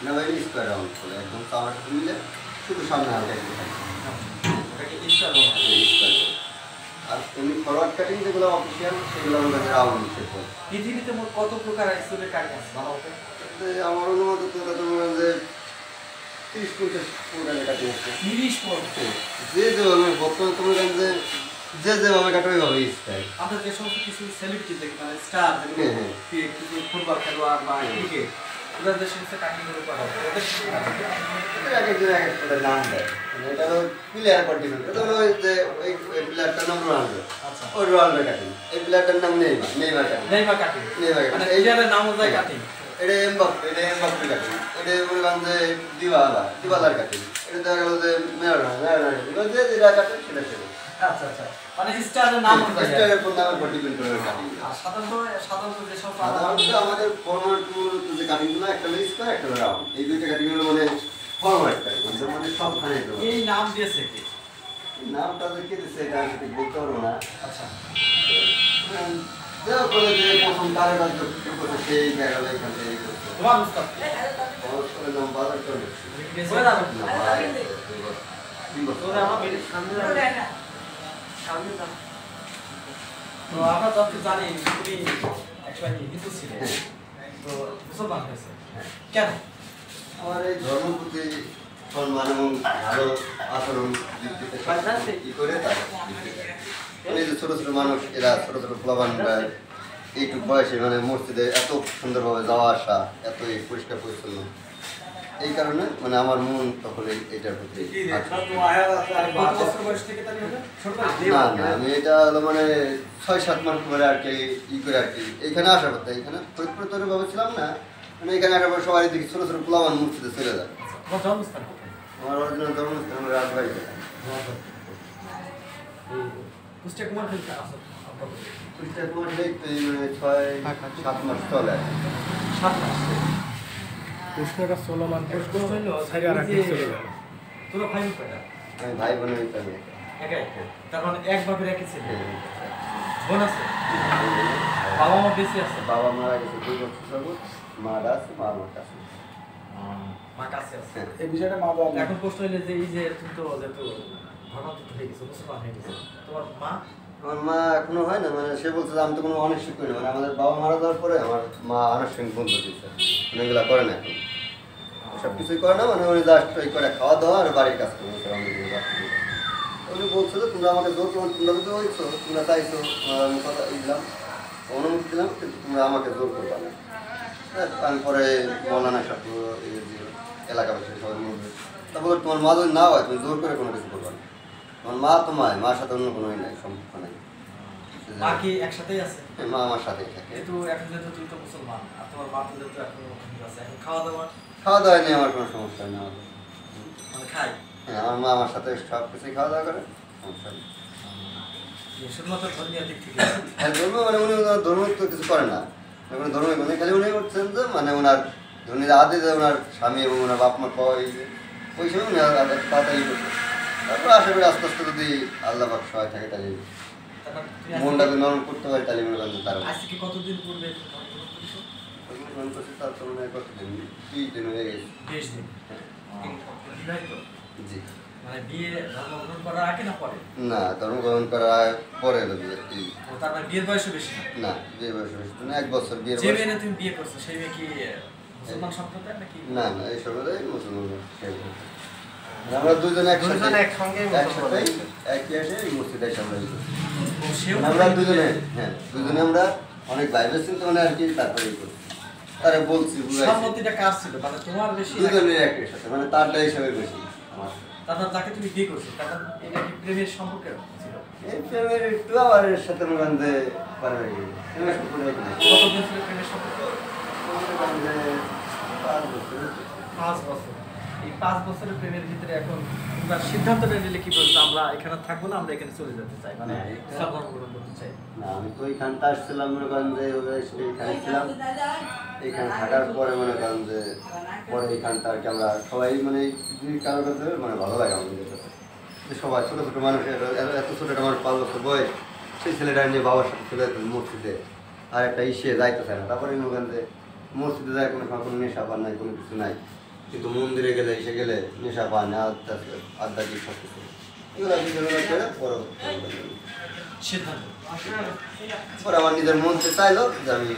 না ভাই square round করে একদম চাওয়াটা মিলে শুধু সামনে হালকা একটু থাকে স্কোয়ার। আর এমনি ফরওয়ার্ড কাটিং যেগুলো অফিসিয়াল সেগুলো আমাদের রাউন্ড শেপ হয়। পৃথিবীতে মোট কত প্রকার চুলের কাটিং আছে ভালো হবে? আমার অনুমত তো মনে যে 30-50 প্রকারের কাটিং আছে। 30-50? যে যেভাবে বর্তমানে তোমার যে যেভাবে কাটবে ওইভাবে স্টাইল। আমরা যে সমস্ত কিছু সেলিব্রিটি দেখি মানে স্টার কিছু ফুটবল খেলোয়াড় বা ক্রিকেট ওদের যে সমস্ত কাটিং গুলো করা হয় ওদের এক একজন এক একটা নাম দেয়। এটা হলো প্লেয়ার কন্টিনিউ। এটা হলো যে ওই প্লেয়ারটার নাম রোনাল্ডো। আচ্ছা। ওই রোনাল্ডো কাটিং। এই প্লেয়ারটার নাম নেইমার কাটিং। Neymar cutting. মানে এই প্লেয়ারের নাম অনুযায়ী কাটিং। এটা এমবাপ্পে কাটিং। এটা মনে করেন যে দিবালার কাটিং। এটা দেখা গেল যে মেরাডোনা যে যেটা কাটিং সেটা সেটা। আচ্ছা আচ্ছা। মানে স্টারের নাম অনুযায়ী স্টারের কোন নামের উপর ডিপেন্ড করে কাটিং। সাধারণত যে সব আমাদের ফরম্যাট যে কাটিংগুলো একটা হলো স্কয়ার একটা হলো রাউন্ড। এই দুইটা কাটিং হলো মানে ফরম্যাট কাটিং। মানে সবখানে এই নাম দিয়েছে কি? নামটা যে কে দিয়েছে এটা আমি ঠিক বলতে পারবো না। আচ্ছা। যা বলে যে প্রথম কারেন্ট শুরু করতে সেই দেখা যায় এখান থেকে করতে। তোমার উস্তাদ করে নাম বাজার করে। বলে দাও। তোরা আমার বেরিয়ে সামনে তো আমরা যত জানি তুমি একসময় হিন্দু ছিলেন তো মুসলমান হয়েছে কেন? আমার এই ধর্ম প্রতি সম্মান এবং ভালো আচরণ দিতে কি করে তার এই যে ছোট ছোট মানুষ এরা ছোট ছোট প্লাবানরা এইটুকু বয়সে মানে মসজিদে এত সুন্দরভাবে যাওয়া আসা এত পরিষ্কার পরিচ্ছন্ন এই কারণে মানে আমার মন তখন এইটার প্রতি না না আমি এটা হলো মানে 6-7 মাস পরে আর কি করে আর কি এইখানে আসার কথা এখানে ফরিদপুরে ভাবেছিলাম না মানে এখানে আসার পর সবাই দেখি ছোট ছোট প্লাবান মসজিদে চলে যায়। আমার অরিজিনাল ধর্মস্থান আমার রাজবাড়ি কুষ্টিয়া কুমার কুষ্টিয়া কুমার মানে 6-7 মাস চলে আর কি। 7 মাস কৃষ্ণটা সোলোমান তোরা ভাই কয়টা? আমি ভাই বোন হইতাম একাই তার মানে এক বাপের একই ছেলে বোন আছে বাবা মা বেঁচে আছে বাবা মারা গেছে 2 বছর যাবত মারা আছে মা আমার কাছে মা কাছে আছে এই বিষয়টা মা বলে এখন প্রশ্ন হইলে যে এই যে তুমি তো যেহেতু ধর্মান্তরিত হয়ে গেছো মুসলমান হয়ে গেছো তোমার মা আমার মা এখনো হয় না মানে সে বলছে যে আমি তো কোনো অনিশ্চিত করি না মানে আমাদের বাবা মারা যাওয়ার পরে আমার মা আনুষ্ঠানিক বন্ধ দিচ্ছে মানে এগুলো করে না এখন সব কিছুই করে না মানে উনি জাস্ট ওই করে খাওয়া দাওয়া আর বাড়ির কাজ করে উনি বলছে যে তোমরা আমাকে জোর তোমরা যদি হয়েছো তোমরা চাইছো আমি কথা দিলাম অনুমতি দিলাম কিন্তু তোমরা আমাকে জোর করবা না। আমি পরে মৌলানা সাহেব এলাকাবাসী সবাই বলবে তারপরে তোমার মা যদি না হয় তুমি জোর করে কোনো কিছু করবা না তোমার মা তোমার মার সাথে অন্য কোনো নাই সম্পর্ক নেই। মা কি একসাথেই আছে? মা আমার সাথেই থাকে কিন্তু এখন যেহেতু তুমি তো মুসলমান আর তোমার মা তো যেহেতু এখন আছে এখন খাওয়া দাওয়া নিয়ে আমার কোনো সমস্যা নেই আমাদের মানে খাই হ্যাঁ আমার মা আমার সাথে সব কিছুই খাওয়া দাওয়া করে সমস্যা নেই। শুধুমাত্র ধর্মীয় দিক থেকে হ্যাঁ ধর্ম মানে উনি ধর্ম তো কিছু করে না মানে ধর্ম মানে খালি উনি করছেন যে মানে ওনার উনি আদে যে ওনার স্বামী এবং ওনার বাপ মা পাওয়া ওই সময় উনি তাড়াতাড়ি করছেন তারপর আশা করি আস্তে আস্তে যদি আল্লাহ পাক সহায় থাকে তাহলে মনটা যদি নরম করতে পারে তাহলে মনে করেন তার আজকে কতদিন পূর্বে তার তো মনে হয় কতদিন 30 দিন হয়ে গেছে 20 দিন জি মানে বিয়ে ধর্মগ্রহণ করার আগে না পরে? না ধর্মগ্রহণ করার পরে তার মানে বিয়ের বয়সও বেশি না বিয়ের বয়স বেশি না 1 বছর বিয়ের যে মেয়ে তুমি বিয়ে করছো সেই মেয়ে কি মুসলমান সম্প্রদায় নাকি? না না এই সম্প্রদায় মুসলমান আমরা দুজনে একসাথে একই আসে এই মসজিদে এসে আমরা দুজনে হ্যাঁ দুজনে আমরা অনেক বাইরে চিন্তা মানে আর কি তারপরে করছি তারে বলছি সম্মতিটা কার ছিল মানে তোমার বেশি দুজনের একই সাথে মানে তারটা হিসাবে বেশি আমার তারপর যাকে তুমি বিয়ে করছো তারপর এটা কি প্রেমের সম্পর্ক ছিল? এই প্রেমের একটু আবার এর সাথে মনে করেন যে পারে কতদিন ছিল প্রেমের সম্পর্ক? 5 বছর। এই 5 বছরের প্রেমের ভিতরে এখন তোমরা সিদ্ধান্তটা নিলে কি বলছো আমরা এখানে থাকবো না আমরা এখানে চলে যেতে চাই মানে ইসলাম গ্রহণ করতে চাই? না আমি তো এইখানটা আসছিলাম মনে করেন যে এইখানে ছিলাম এইখানে থাকার পরে মনে করেন যে পরে এইখানটা আর কি আমরা সবাই মানে কারোর কাছে মানে ভালো লাগে আমাদের কাছে যে সবাই ছোটো ছোটো মানুষ এত ছোটো একটা মানুষ 5 বছর বয়স সেই ছেলেটা নিয়ে বাবার সাথে চলে যেত মসজিদে আর একটা যাইতে চায় না তারপরে মনে করেন যে মসজিদে যায় কোনো নেশা বা নাই কোনো কিছু নাই কিন্তু মন্দিরে গেলে এসে গেলে নেশা পান আড্ডা কি সব কিছু এগুলো বিবেচনা করে সিদ্ধান্ত পরে আমার নিজের মনকে চাইলো যে আমি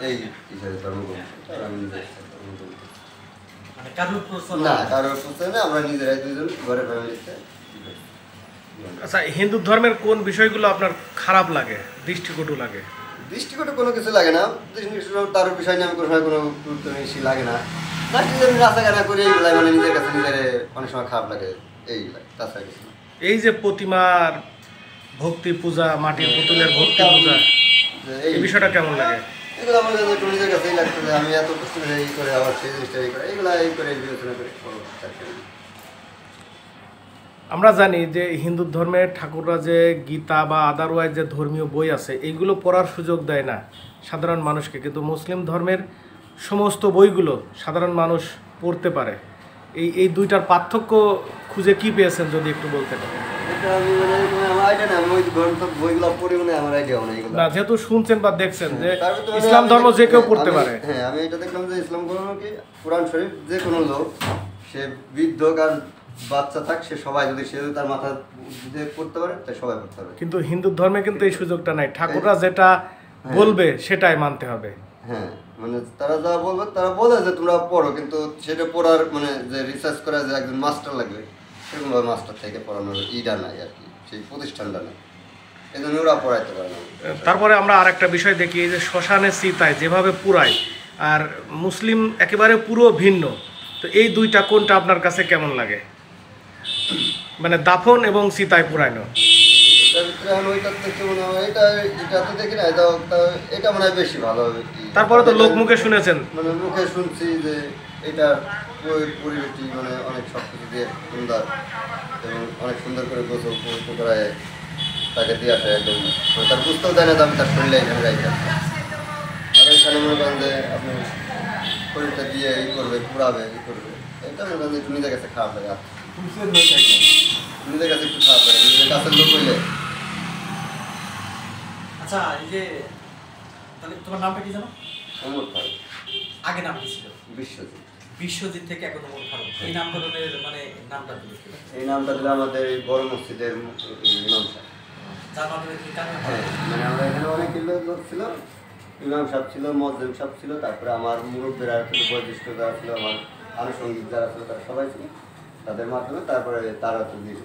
এই হিসাবে ধর্ম করবো আর আমি নিজের ধর্ম করবো। মানে কারোর প্রশ্ন না কারোর প্রশ্ন না, আমরা নিজেরাই দুজন ঘরে ফ্যামিলিতে। আচ্ছা, হিন্দু ধর্মের কোন বিষয়গুলো আপনার খারাপ লাগে, দৃষ্টিকটু লাগে? দৃষ্টিকটে কোনো কিছু লাগে না, তার বিষয় নিয়ে আমি কোনো সময় কোনো গুরুত্ব বেশি লাগে না। না নিজের রাস্তাঘাটা করে এইগুলাই মানে নিজের কাছে নিজের অনেক সময় খারাপ লাগে এইগুলাই, তাছাড়া কিছু না। এই যে প্রতিমার ভক্তি পূজা, মাটির পুতুলের ভক্তি পূজা, এই বিষয়টা কেমন লাগে? এগুলো আমার কাছে একটু নিজের কাছেই লাগতো যে আমি এত কষ্ট করে এই করে আবার সেই জিনিসটা এই করে এইগুলো এই করে বিবেচনা করে করবো। আমরা জানি যে হিন্দু ধর্মের ঠাকুররা যে গীতা বা আদারওয়াইজ যে ধর্মীয় বই আছে এইগুলো পড়ার সুযোগ দেয় না সাধারণ মানুষকে, কিন্তু মুসলিম ধর্মের সমস্ত বইগুলো সাধারণ মানুষ পড়তে পারে। এই দুইটার পার্থক্য খুঁজে কি পেয়েছেন যদি একটু বলতে পারেন? এটা আমি মানে আমার আইডিয়া না, আমি ওই গ্রন্থ বইগুলো পড়ি মানে আমার আইডিয়া নেই এগুলো। না, যেহেতু শুনছেন বা দেখছেন যে তার ভিতরে ইসলাম ধর্ম যে কেউ পড়তে পারে। হ্যাঁ, আমি এটা দেখলাম যে ইসলাম ধর্ম কি কোরআন শরীফ যে কোনো লোক, সে বৃদ্ধ আর বাচ্চা থাক, সে সবাই যদি সে তার মাথা দিয়ে পড়তে পারে তাই সবাই পড়তে পারে। কিন্তু হিন্দু ধর্মে কিন্তু এই সুযোগটা নাই, ঠাকুররা যেটা বলবে সেটাই মানতে হবে। হ্যাঁ, মানে তারা যা বলবে তারা বলে যে তোমরা পড়ো, কিন্তু সেটা পড়ার মানে যে রিসার্চ করা যে একজন মাস্টার লাগবে সেরকমভাবে মাস্টার থেকে পড়ানোর ইটা নাই আর কি, সেই প্রতিষ্ঠানটা নেই, এই জন্য ওরা পড়াইতে পারে না। তারপরে আমরা আর একটা বিষয় দেখি যে শ্মশানে চিতায় যেভাবে পুরায় আর মুসলিম একেবারে পুরো ভিন্ন, তো এই দুইটা কোনটা আপনার কাছে কেমন লাগে, মানে দাফন এবং চিতায় পুরানো? এটার ভিতরে এখন ওইটার থেকে মনে হয় এটা তো দেখি না, এটা মনে হয় বেশি ভালো হবে কি। তারপরে তো লোক মুখে শুনেছেন, মানে মুখে শুনছি যে এটা পরিবেশটি মানে অনেক সব কিছু দিয়ে সুন্দর এবং অনেক সুন্দর করে গোসল পবিত্র করায় তাকে দিয়ে আসে একদম, মানে তার বুঝতেও দেয় না যে আমি তার শরীরে এখানে রাখি। আর এখানে মনে করেন যে আপনি শরীরটা দিয়ে ই করবে, পুরাবে, ই করবে, এটা মনে করেন যে একটু নিজের কাছে খারাপ লাগে। নিজের কাছে একটু খারাপ লাগে, নিজের কাছের লোক হইলে। আচ্ছা, এই যে তাহলে তোমার নামটা কি জানো? অমর খারাপ, আগে নাম কি ছিল? বিশ্বজিৎ। বিশ্বজিৎ থেকে এখন ওমর ফারুক। এই নামকরণের মানে নামটা দিল কে? এই নামটা দিলে আমাদের এই বড় মসজিদের ইমাম সাহেব। যার মাধ্যমে তুমি কার নাম? হ্যাঁ, মানে আমরা এখানে অনেক লোক ছিল, ইমাম সাহেব ছিল, মসজিদ সাহেব ছিল, তারপরে আমার মুরব্বীরা ছিল, বয়োজ্যেষ্ঠ যারা ছিল, আমার আনুষঙ্গিক যারা ছিল তারা সবাই ছিল, তাদের মাধ্যমে তারপরে তারা তো দিল।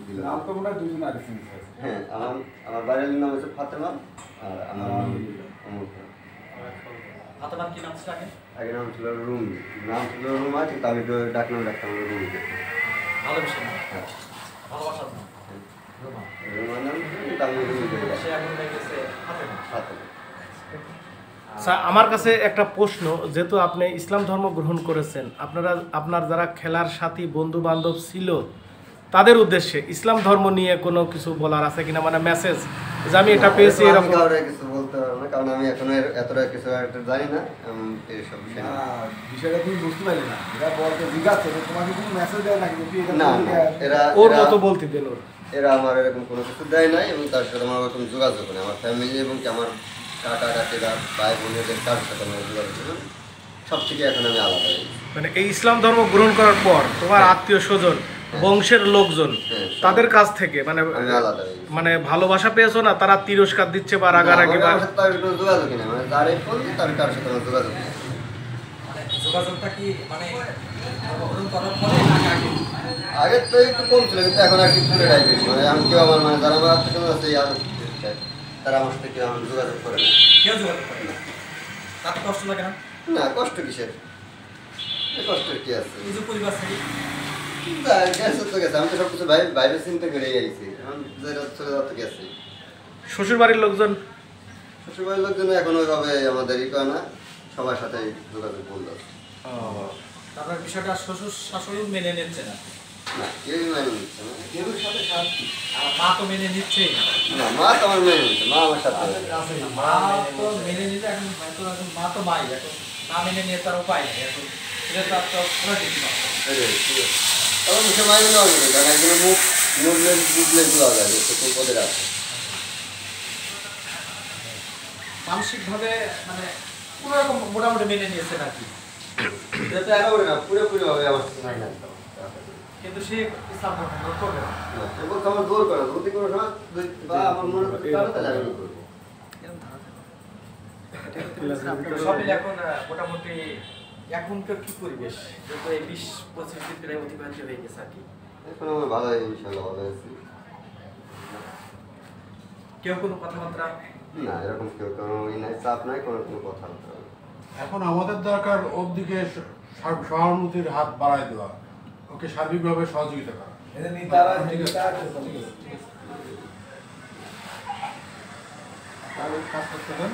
হ্যাঁ, আমার বাড়ির নাম হচ্ছে ফাতেমা আর আমার নাম অমর খান। ফাতেমার কি নাম ছিল আগে? আগে নাম ছিল রুমি, নাম ছিল রুমা, কিন্তু আমি ডাকনাম ডাকতাম রুমি। ভালোবেসে নাম, হ্যাঁ, ভালোবাসার নাম রোমা। রুমার নাম কিন্তু আমি রুমি করে সে এখন হয়ে গেছে ফাতেমা। ফাতেমা। আচ্ছা, আমার কাছে একটা প্রশ্ন, যেহেতু আপনি ইসলাম ধর্ম গ্রহণ করেছেন, আপনার যারা খেলার সাথী বন্ধু বান্ধব ছিল তাদের উদ্দেশ্যে ইসলাম ধর্ম নিয়ে কোনো কিছু বলার আছে কিনা, মানে মেসেজ যে আমি এটা পেয়েছি আমি এরকম? কাউরে কিছু বলতে পারবো না, কারণ আমি এখনো এতটা কিছু একটা জানি না এইসব বিষয় নিয়ে। বিষয়টা তুমি বুঝতে পারলে না, এরা বলতে জিজ্ঞাসা তোমাকে কোনো মেসেজ দেয় না, কিন্তু না, এরা ওর মতো বলতে দিল। এরা আমার এরকম কোনো কিছু দেয় নাই, এবং তার সাথে আমার ওরকম যোগাযোগ নেই। আমার ফ্যামিলি এবং কি আমার কাকা কাকিরা ভাই বোনেদের কার সাথে আমার যোগাযোগ নেই, সব থেকে এখন আমি আলাদা হয়ে গেছি। মানে এই ইসলাম ধর্ম গ্রহণ করার পর তোমার আত্মীয় স্বজন, বংশের লোকজন, হ্যাঁ, তাদের কাছ থেকে মানে আমি আলাদা হয়ে গেছি। মানে ভালোবাসা পেয়েছো না, তারা তিরস্কার দিচ্ছে বা রাগারাগি বা? আমার সাথে তার কোনো যোগাযোগই নেই, মানে যার এই ফোন তার কার সাথে আমার যোগাযোগ নেই। মানে যোগাযোগটা কি মানে গ্রহণ করার পরে না আগে? আগে তো একটু কম ছিল, কিন্তু এখন আর কি পুরোটাই বেশি, মানে আমি কেউ আমার মানে যারা আমার আত্মীয় স্বজন আছে তারা আমার সাথে কেউ আমার যোগাযোগ করে না। কেউ যোগাযোগ করে না? তাতে কষ্ট লাগে না? না, কষ্ট কিসের, কষ্টের কি আছে? এই যে পরিবার থেকে গেছে তো গেছে, আমি তো সব কিছু বাইরে চিন্তা করে গেছি, এখন যেটা চলে যাওয়া তো গেছে। শ্বশুর বাড়ির লোকজন? শ্বশুরবাড়ির লোকজন এখন ওইভাবে আমাদের ই করে না, সবার সাথে যোগাযোগ বন্ধ। তারপর বিষয়টা শ্বশুর শাশুড়ি মেনে নিচ্ছে না, না, কেউই মেনে নিচ্ছে না। কেউর সাথে সাথে আর মা তো মেনে নিচ্ছেই না। না, মা তো আমার মেনে নিচ্ছে, মা আমার সাথে আছে। মা তো মেনে নিতে এখন হয়তো এখন মা তো মাই, এখন না মেনে নিয়ে তার উপায় নেই, এখন সেটা তার তো কোনো কিছু না। তবে মুখে মাইনে নেওয়া যাবে, কারণ একজনের মুখ বুঝলে গুলো যায় যে কোন পদের আছে। মানসিকভাবে মানে কোনো রকম মোটামুটি মেনে নিয়েছে নাকি? এটা একেবারে না, পুরোপুরিভাবে আমার নাই না। কিন্তু সে ইসলাম গ্রহণ করবে না। সে বলছে আমার জোর করা, যদি কোনো সময় বা আমার মনে হচ্ছে তাহলে আমি করবো। সব মিলে এখন মোটামুটি এখনকার কি পরিবেশ, যত এই 20-25 দিন প্রায় অতিবাহিত হয়ে গেছে আর কি, এখন আমার ভালো ইনশাল্লাহ ভালো আছি। কেউ কোনো কথাবার্তা না এরকম কেউ কোনো নাই, চাপ নাই, কোনো কথা বলতে হবে। এখন আমাদের দরকার ওর দিকে সহানুভূতির হাত বাড়ায় দেওয়া, ওকে সার্বিকভাবে সহযোগিতা করা। এটা নিতারা ঠিক আছে, নিতারা ঠিক আছে, ঠিক আছে। তাহলে কাজ করতে দেন।